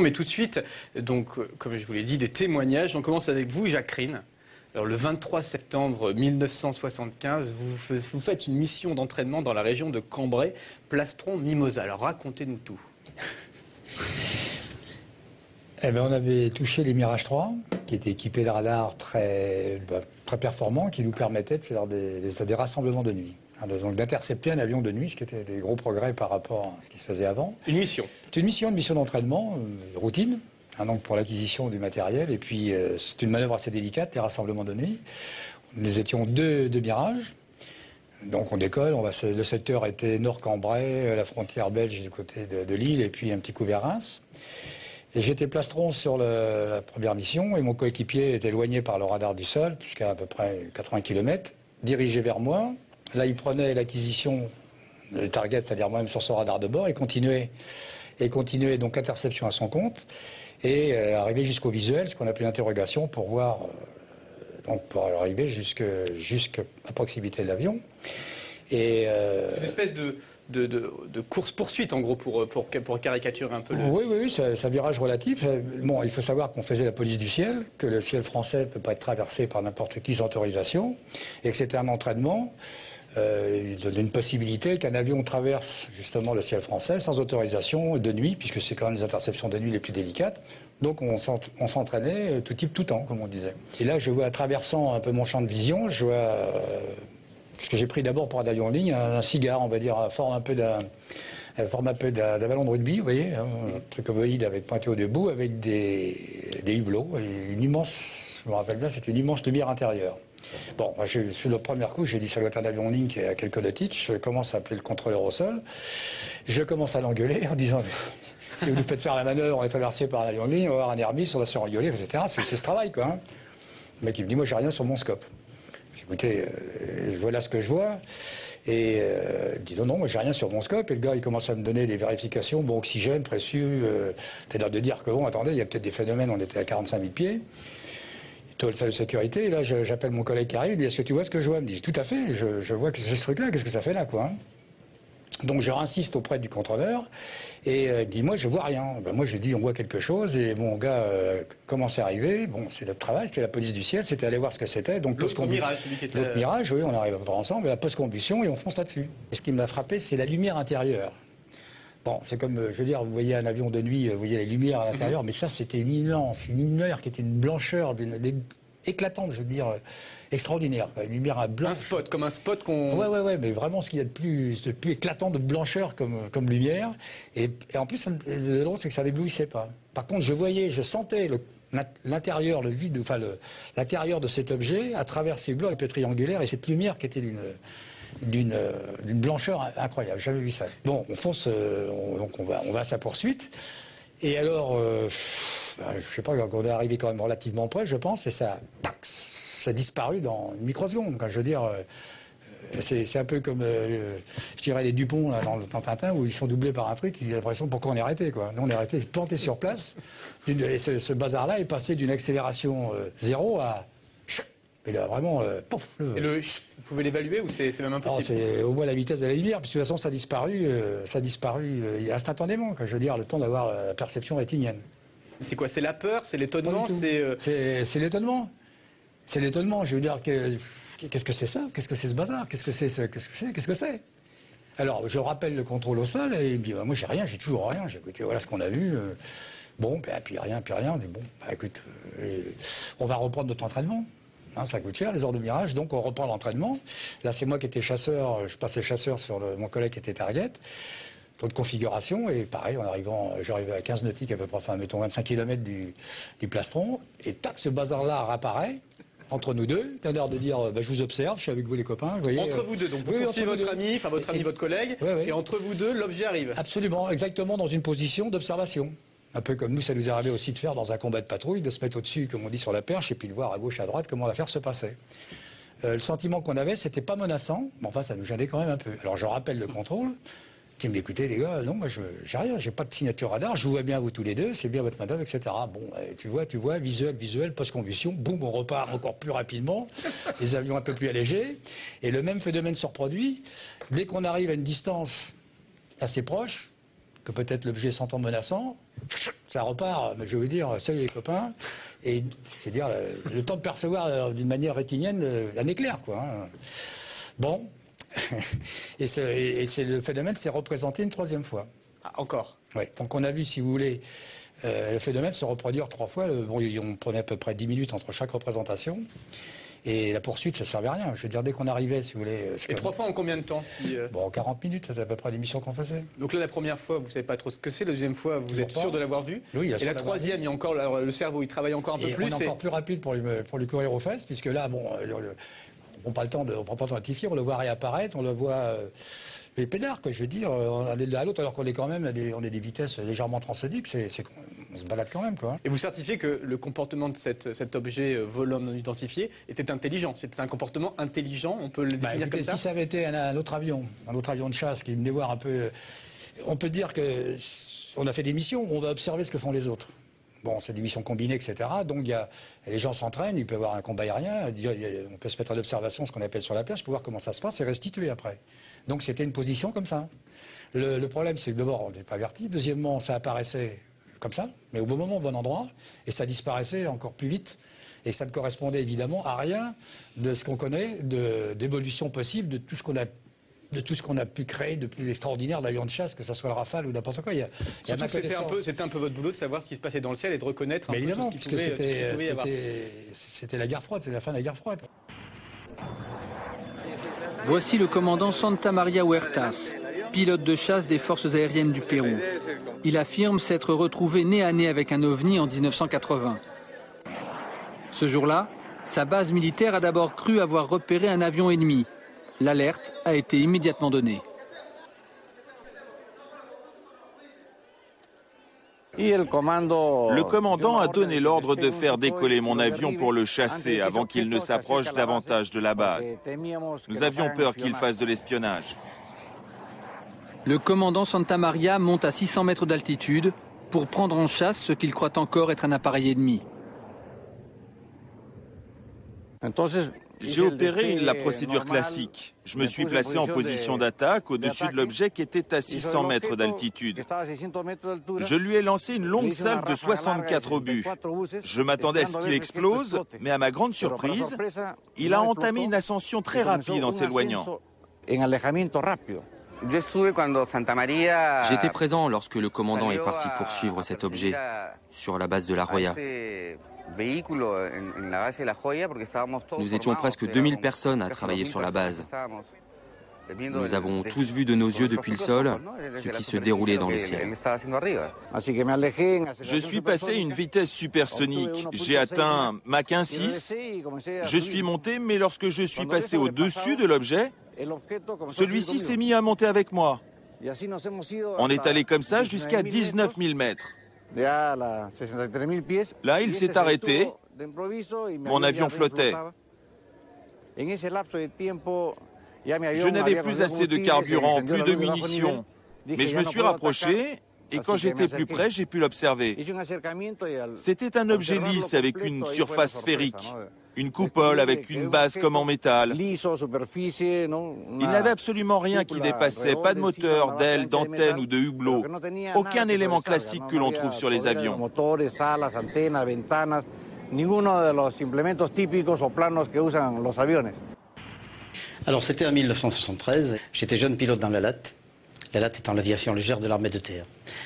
Mais tout de suite, donc, comme je vous l'ai dit, des témoignages. On commence avec vous, Jacques Rine. Alors, le 23 septembre 1975, vous faites une mission d'entraînement dans la région de Cambrai, Plastron-Mimosas. Alors, racontez-nous tout. Eh bien, on avait touché les Mirage 3, qui étaient équipés de radars très performants, qui nous permettaient de faire des rassemblements de nuit. Donc d'intercepter un avion de nuit, ce qui était des gros progrès par rapport à ce qui se faisait avant. Une mission. C'est une mission d'entraînement, routine, donc pour l'acquisition du matériel. Et puis c'est une manœuvre assez délicate, les rassemblements de nuit. Nous étions deux Mirages. Donc on décolle, le secteur était Nord-Cambrai, la frontière belge du côté de Lille, et puis un petit coup vers Reims. Et j'étais plastron sur la première mission, et mon coéquipier était éloigné par le radar du sol, jusqu'à peu près 80 km, dirigé vers moi. Là, il prenait l'acquisition de target, c'est-à-dire moi-même sur son radar de bord, et continuait donc interception à son compte, et arriver jusqu'au visuel, ce qu'on appelait l'interrogation, pour voir, donc pour arriver jusqu'à proximité de l'avion. C'est une espèce de course-poursuite, en gros, pour caricaturer un peu le... Oui, c'est un virage relatif. Bon, il faut savoir qu'on faisait la police du ciel, que le ciel français ne peut pas être traversé par n'importe qui sans autorisation, et que c'était un entraînement. Il donnait une possibilité qu'un avion traverse justement le ciel français sans autorisation de nuit, puisque c'est quand même les interceptions de nuit les plus délicates. Donc on s'entraînait tout type, tout temps, comme on disait. Et là, je vois, traversant un peu mon champ de vision, je vois, ce que j'ai pris d'abord pour un avion en ligne, un cigare, on va dire, forme un peu d'un ballon de rugby, vous voyez, un truc ovoïde avec pointé au debout, avec des hublots, et une immense, je me rappelle bien, c'était une immense lumière intérieure. Bon, sur le premier coup, j'ai dit ça doit être un avion en ligne qui est à quelques nautiques. Je commence à appeler le contrôleur au sol. Je commence à l'engueuler en disant si vous nous faites faire la manœuvre, on est traversé par un avion en ligne, on va avoir un Airbus, on va se rigoler, etc. C'est ce travail, quoi. Hein. Le mec, il me dit moi, j'ai rien sur mon scope. J'ai dit écoutez, voilà ce que je vois. Et il me dit non, moi, j'ai rien sur mon scope. Et le gars, il commence à me donner des vérifications, bon, oxygène, précieux. C'est-à-dire de dire que bon, attendez, il y a peut-être des phénomènes, on était à 45 000 pieds. Salle de sécurité, et là j'appelle mon collègue qui arrive, il dit est-ce que tu vois ce que je vois? Il me dit tout à fait, je vois que c'est ce truc-là, qu'est-ce que ça fait là, quoi. Hein. Donc je insiste auprès du contrôleur, et il dit moi je vois rien. Ben, moi je dis on voit quelque chose, et mon gars commence à arriver, bon c'est notre travail, c'était la police du ciel, c'était aller voir ce que c'était. Donc l'autre Mirage, celui qui était... L'autre Mirage, oui, on arrive à peu près ensemble, la post-combustion, et on fonce là-dessus. Et ce qui m'a frappé, c'est la lumière intérieure. Bon, c'est comme, je veux dire, vous voyez un avion de nuit, vous voyez les lumières à l'intérieur, mais ça, c'était une lumière qui était une blancheur éclatante, je veux dire, extraordinaire. Quoi. Une lumière blanche. Un spot, comme un spot qu'on... Ouais, mais vraiment ce qu'il y a de plus éclatant de blancheur comme lumière. Et en plus, le drôle, c'est que ça n'éblouissait pas. Par contre, je sentais l'intérieur, le vide, enfin l'intérieur de cet objet à travers ces blocs un peu triangulaires, et cette lumière qui était d'une blancheur incroyable, j'avais vu ça. Bon, on fonce, donc on va à sa poursuite, et alors, je sais pas, on est arrivé quand même relativement près, je pense, et ça a disparu dans une microseconde, quand je veux dire, c'est un peu comme, je dirais, les Dupont là, dans Tintin, où ils sont doublés par un truc, il a l'impression pourquoi on est arrêté, quoi. Nous, on est arrêté, planté sur place, et ce bazar-là est passé d'une accélération 0 à... Et là, vraiment, pouf. Et vous pouvez l'évaluer ou c'est même impossible? C'est au moins la vitesse de la lumière, parce que de toute façon, ça a disparu instantanément. Quoi. Je veux dire, le temps d'avoir la perception rétinienne. C'est quoi? C'est la peur? C'est l'étonnement? C'est l'étonnement. C'est l'étonnement. Je veux dire, qu'est-ce que c'est ça? Qu'est-ce que c'est ce bazar? Qu'est-ce que c'est? Alors, je rappelle le contrôle au sol, et il me dit, moi, j'ai rien, j'ai toujours rien. J'ai écouté, voilà ce qu'on a vu. Bon, puis rien. On dit, bon, écoute, on va reprendre notre entraînement. Hein, ça coûte cher, les heures de Mirage, donc on reprend l'entraînement. Là, c'est moi qui étais chasseur, je passais chasseur sur mon collègue qui était target. D'autres configurations, et pareil, j'arrivais à 15 nautiques à peu près, enfin, mettons 25 km du plastron, et tac, ce bazar-là réapparaît entre nous deux. T'as l'air de dire, je vous observe, je suis avec vous les copains. Vous voyez, entre vous deux, donc vous poursuivez votre ami, votre collègue, et entre vous deux, l'objet arrive. Absolument, exactement dans une position d'observation. Un peu comme nous, ça nous est arrivé aussi de faire dans un combat de patrouille, de se mettre au-dessus, comme on dit, sur la perche, et puis de voir à gauche, à droite comment l'affaire se passait. Le sentiment qu'on avait, c'était pas menaçant, mais enfin, ça nous gênait quand même un peu. Alors je rappelle le contrôle, qui me dit, écoutez les gars, non, moi j'ai rien, j'ai pas de signature radar, je vous vois bien vous tous les deux, c'est bien votre manœuvre, etc. Bon, tu vois, visuel, post-combustion, boum, on repart encore plus rapidement, les avions un peu plus allégés, et le même phénomène se reproduit, dès qu'on arrive à une distance assez proche, que peut-être l'objet sentant menaçant, ça repart, mais je veux dire, salut les copains, et c'est dire le temps de percevoir d'une manière rétinienne un éclair, quoi. Hein. Bon, et le phénomène s'est représenté une troisième fois. Ah, encore? Oui, donc on a vu, si vous voulez, le phénomène se reproduire 3 fois. Bon, on prenait à peu près 10 minutes entre chaque représentation. Et la poursuite, ça ne servait à rien. Je veux dire, dès qu'on arrivait, si vous voulez... Et 3 fois en combien de temps Bon, 40 minutes, c'était à peu près l'émission qu'on faisait. Donc là, la première fois, vous ne savez pas trop ce que c'est. La deuxième fois, vous êtes sûr de l'avoir vu. Oui, et la troisième, il y a encore le cerveau, il travaille encore un peu plus. On est encore plus rapide pour lui courir aux fesses, puisque là, bon, on prend pas le temps de notifier, on le voit réapparaître, on le voit... les pédards, que je veux dire, on est de l'un à l'autre, alors qu'on est quand même on est des vitesses légèrement transsoniques, on se balade quand même, quoi. Et vous certifiez que le comportement de cet objet volant non identifié était intelligent? C'était un comportement intelligent, on peut le définir comme ça? Si ça avait été un autre avion de chasse qui venait voir un peu... On peut dire que on a fait des missions où on va observer ce que font les autres. Bon, c'est des missions combinées, etc. Donc les gens s'entraînent, il peut y avoir un combat aérien, on peut se mettre en observation, ce qu'on appelle sur la plage, pour voir comment ça se passe et restituer après. Donc c'était une position comme ça. Le problème, c'est que d'abord, on n'était pas averti. Deuxièmement, ça apparaissait comme ça, mais au bon moment, au bon endroit, et ça disparaissait encore plus vite. Et ça ne correspondait évidemment à rien de ce qu'on connaît d'évolution possible de tout ce qu'on a pu créer de plus extraordinaire d'avions de chasse, que ce soit le Rafale ou n'importe quoi. C'était un peu votre boulot de savoir ce qui se passait dans le ciel et de reconnaître un peu évidemment, tout ce puisque pouvait c'était la guerre froide, c'est la fin de la guerre froide. Voici le commandant Santa Maria Huertas, pilote de chasse des forces aériennes du Pérou. Il affirme s'être retrouvé nez à nez avec un ovni en 1980. Ce jour-là, sa base militaire a d'abord cru avoir repéré un avion ennemi. L'alerte a été immédiatement donnée. Le commandant a donné l'ordre de faire décoller mon avion pour le chasser avant qu'il ne s'approche davantage de la base. Nous avions peur qu'il fasse de l'espionnage. Le commandant Santa Maria monte à 600 mètres d'altitude pour prendre en chasse ce qu'il croit encore être un appareil ennemi. J'ai opéré la procédure classique. Je me suis placé en position d'attaque au-dessus de l'objet qui était à 600 mètres d'altitude. Je lui ai lancé une longue salve de 64 obus. Je m'attendais à ce qu'il explose, mais à ma grande surprise, il a entamé une ascension très rapide en s'éloignant. J'étais présent lorsque le commandant est parti poursuivre cet objet sur la base de la Joya. Nous étions presque 2000 personnes à travailler sur la base. Nous avons tous vu de nos yeux depuis le sol ce qui se déroulait dans les ciels. Je suis passé à une vitesse supersonique. J'ai atteint Mach 1,6. Je suis monté, mais lorsque je suis passé au-dessus de l'objet, celui-ci s'est mis à monter avec moi. On est allé comme ça jusqu'à 19 000 mètres. Là, il s'est arrêté. Mon avion flottait. Je n'avais plus assez de carburant, plus de munitions. Mais je me suis rapproché et quand j'étais plus près, j'ai pu l'observer. C'était un objet lisse avec une surface sphérique. Une coupole avec une base comme en métal. Il n'avait absolument rien qui dépassait, pas de moteur, d'aile, d'antenne ou de hublot. Aucun élément classique que l'on trouve sur les avions. Alors c'était en 1973, j'étais jeune pilote dans la LAT. La LAT étant l'aviation légère de l'armée de terre.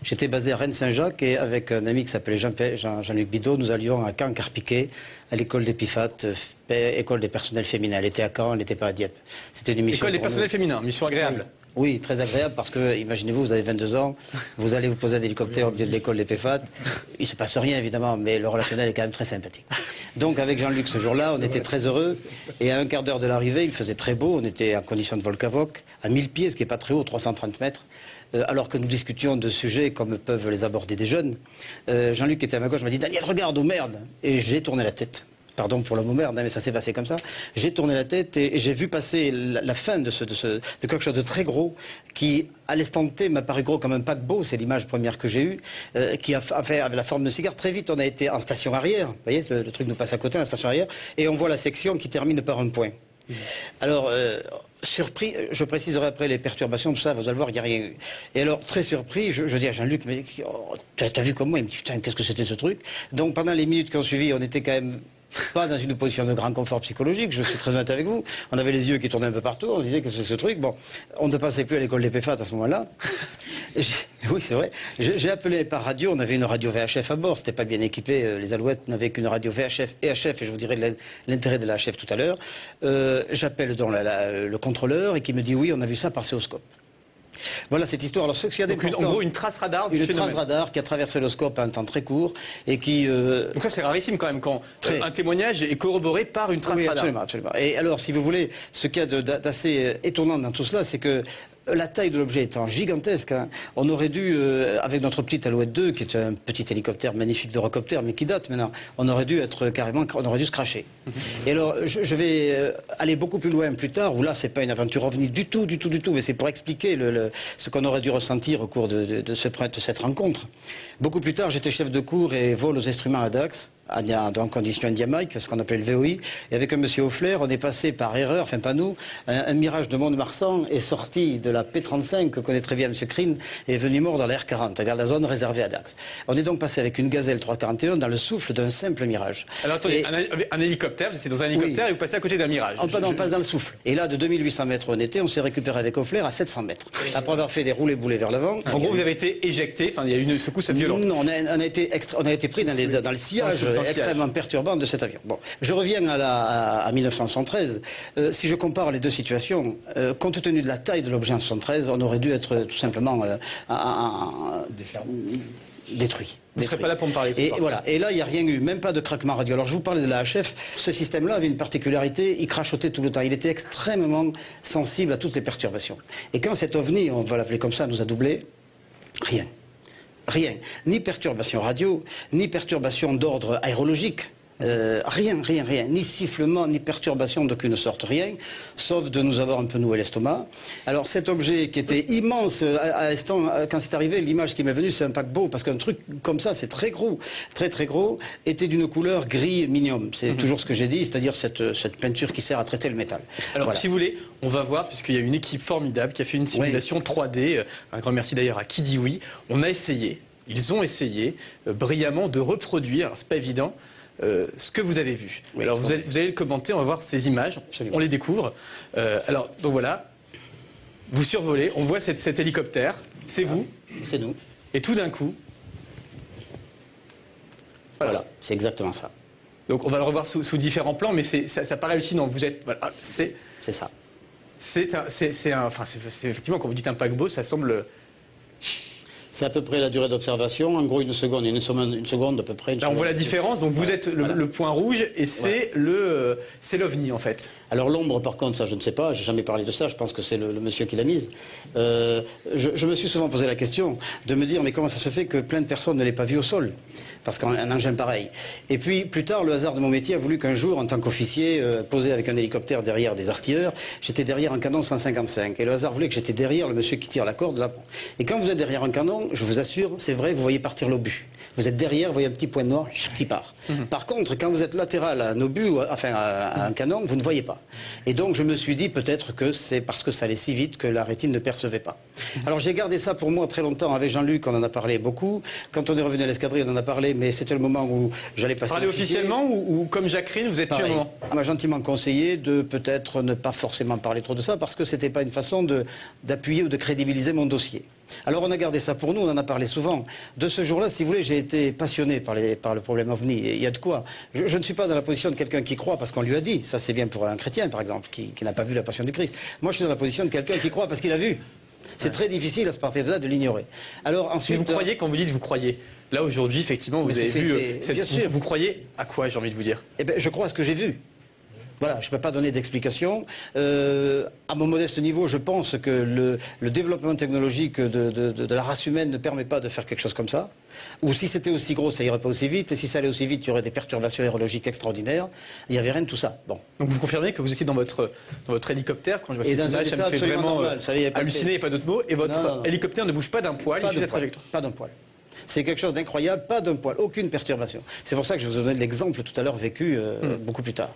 J'étais basé à Rennes-Saint-Jacques et avec un ami qui s'appelait Jean-Luc Bidot, nous allions à Caen-Carpiquet, à l'école d'Épifat, école des personnels féminins. Elle était à Caen, elle n'était pas à Dieppe. C'était une mission. École des personnels féminins, mission agréable. Oui, très agréable parce que, imaginez-vous, vous avez 22 ans, vous allez vous poser un hélicoptère au milieu de l'école d'Épifat. Il ne se passe rien évidemment, mais le relationnel est quand même très sympathique. Donc avec Jean-Luc ce jour-là, on était très heureux et à un quart d'heure de l'arrivée, il faisait très beau, on était en condition de vol cavoc, à 1000 pieds, ce qui n'est pas très haut, 330 mètres. Alors que nous discutions de sujets comme peuvent les aborder des jeunes, Jean-Luc était à ma gauche, m'a dit « Daniel, regarde, oh merde !» Et j'ai tourné la tête. Pardon pour le mot merde, mais ça s'est passé comme ça. J'ai tourné la tête et j'ai vu passer la fin de quelque chose de très gros qui, à l'instant T, m'a paru gros comme un paquebot. C'est l'image première que j'ai eue, qui avait la forme de cigare. Très vite, on a été en station arrière. Vous voyez, le truc nous passe à côté, la station arrière. Et on voit la section qui termine par un point. Alors, Surpris, je préciserai après les perturbations, tout ça, vous allez voir, il n'y a rien eu. Et alors, très surpris, je dis à Jean-Luc, mais oh, t'as vu comme moi? Il me dit, putain, qu'est-ce que c'était ce truc? Donc, pendant les minutes qui ont suivi, on était quand même pas dans une position de grand confort psychologique, je suis très honnête avec vous. On avait les yeux qui tournaient un peu partout, on se disait, qu'est-ce que c'est ce truc? Bon, on ne passait plus à l'école des PFAT à ce moment-là. Oui, c'est vrai. J'ai appelé par radio, on avait une radio VHF à bord, c'était pas bien équipé, les Alouettes n'avaient qu'une radio VHF et HF, et je vous dirai l'intérêt de la HF tout à l'heure. J'appelle donc le contrôleur et qui me dit, oui, on a vu ça par céoscope. Voilà cette histoire. Alors, ce qu'il y a donc en gros, une trace radar du phénomène. Une trace radar qui a traversé le scope à un temps très court et qui... Donc ça, c'est rarissime quand même, quand un témoignage est corroboré par une trace radar. Absolument, absolument. Et alors, si vous voulez, ce qu'il y a d'assez étonnant dans tout cela, c'est que la taille de l'objet étant gigantesque, hein, on aurait dû, avec notre petite Alouette 2, qui est un petit hélicoptère magnifique d'Eurocopter, mais qui date maintenant, on aurait dû être carrément, on aurait dû se cracher. Et alors, je vais aller beaucoup plus loin plus tard, où là, c'est pas une aventure ovni du tout, mais c'est pour expliquer ce qu'on aurait dû ressentir au cours de cette rencontre. Beaucoup plus tard, j'étais chef de cours et vol aux instruments à Dax, en condition India-Mike, ce qu'on appelle le VOI, et avec un monsieur Offler, on est passé par erreur, enfin pas nous, un Mirage de Mont-de-Marsan est sorti de la P35, que connaît très bien monsieur Crine, et est venu mort dans la R40, c'est-à-dire la zone réservée à Dax. On est donc passé avec une Gazelle 341 dans le souffle d'un simple Mirage. Alors attendez, un hélicoptère, c'est dans un hélicoptère et vous passez à côté d'un Mirage. On passe dans le souffle. Et là, de 2800 mètres on était, on s'est récupéré avec Offler à 700 mètres. Après avoir fait des roulés-boulés vers l'avant. En gros, vous avez été éjecté, enfin il y a eu une secousse violente. Non, on a été pris dans le sillage extrêmement perturbant de cet avion. Bon, je reviens à 1973. Si je compare les deux situations, compte tenu de la taille de l'objet en 73, on aurait dû être tout simplement détruit. Vous ne serez pas là pour me parler de ça. Et voilà. Et là, il n'y a rien eu, même pas de craquement radio. Alors, je vous parlais de la HF. Ce système-là avait une particularité, il crachotait tout le temps. Il était extrêmement sensible à toutes les perturbations. Et quand cet OVNI, on va l'appeler comme ça, nous a doublé, rien. Rien. Ni perturbation radio, ni perturbation d'ordre aérologique. Rien. Ni sifflement, ni perturbation d'aucune sorte. Rien. Sauf de nous avoir un peu noué l'estomac. Alors cet objet qui était immense, à l'instant, quand c'est arrivé, l'image qui m'est venue, c'est un paquebot. Parce qu'un truc comme ça, c'est très gros. Très gros. Était d'une couleur gris minium. C'est toujours ce que j'ai dit, c'est-à-dire cette peinture qui sert à traiter le métal. Alors voilà. si vous voulez, on va voir, puisqu'il y a une équipe formidable qui a fait une simulation 3D. Un grand merci d'ailleurs à Qui dit oui. On a essayé. Ils ont essayé brillamment de reproduire, alors c'est pas évident, ce que vous avez vu. Oui, alors vous allez le commenter, on va voir ces images, on les découvre. Alors donc voilà, vous survolez, on voit cet hélicoptère, c'est vous. C'est nous. Et tout d'un coup... Voilà, c'est exactement ça. Donc on va le revoir sous différents plans, mais ça paraît hallucinant. Vous êtes... Voilà, c'est ça. C'est effectivement, quand vous dites un paquebot, ça semble... C'est à peu près la durée d'observation, en gros une seconde à peu près. On voit la différence, donc vous êtes le point rouge et c'est l'OVNI en fait. Alors l'ombre par contre, ça je ne sais pas, j'ai jamais parlé de ça, je pense que c'est le monsieur qui l'a mise. Je me suis souvent posé la question de me dire mais comment ça se fait que plein de personnes ne l'aient pas vu au sol? Parce qu'un engin pareil. Et puis plus tard, le hasard de mon métier a voulu qu'un jour, en tant qu'officier, posé avec un hélicoptère derrière des artilleurs, j'étais derrière un canon 155. Et le hasard voulait que j'étais derrière le monsieur qui tire la corde là. Et quand vous êtes derrière un canon, je vous assure, c'est vrai, vous voyez partir l'obus. Vous êtes derrière, vous voyez un petit point noir qui part. Par contre, quand vous êtes latéral à un obus, enfin à un canon, vous ne voyez pas. Et donc je me suis dit peut-être que c'est parce que ça allait si vite que la rétine ne percevait pas. Alors j'ai gardé ça pour moi très longtemps. Avec Jean-Luc, on en a parlé beaucoup. Quand on est revenu à l'escadrille, on en a parlé, mais c'était le moment où j'allais passer. Parler officiellement ou comme Jacques Crine, vous êtes tué un moment? On m'a gentiment conseillé de peut-être ne pas forcément parler trop de ça parce que c'était pas une façon d'appuyer ou de crédibiliser mon dossier. Alors on a gardé ça pour nous, on en a parlé souvent. De ce jour-là, si vous voulez, j'ai été passionné par le problème OVNI. Il y a de quoi. Je ne suis pas dans la position de quelqu'un qui croit parce qu'on lui a dit. Ça c'est bien pour un chrétien, par exemple, qui n'a pas vu la passion du Christ. Moi je suis dans la position de quelqu'un qui croit parce qu'il a vu. C'est très difficile à ce partir de là de l'ignorer. Alors ensuite, mais vous croyez, quand vous dites vous croyez, là aujourd'hui effectivement vous avez vu bien sûr. Vous croyez à quoi, j'ai envie de vous dire? Eh bien je crois à ce que j'ai vu. Voilà, je ne peux pas donner d'explication. À mon modeste niveau, je pense que le développement technologique de la race humaine ne permet pas de faire quelque chose comme ça. Ou si c'était aussi gros, ça irait pas aussi vite. Et si ça allait aussi vite, il y aurait des perturbations aérologiques extraordinaires. Il n'y avait rien de tout ça. Bon. Donc vous confirmez que vous étiez dans votre hélicoptère, quand je vois cette image, ça me fait vraiment halluciner, il n'y a pas d'autre mot. Et votre hélicoptère ne bouge pas d'un poil, il suit cette trajectoire. Pas d'un poil. C'est quelque chose d'incroyable, pas d'un poil, aucune perturbation. C'est pour ça que je vous ai donné l'exemple tout à l'heure vécu beaucoup plus tard.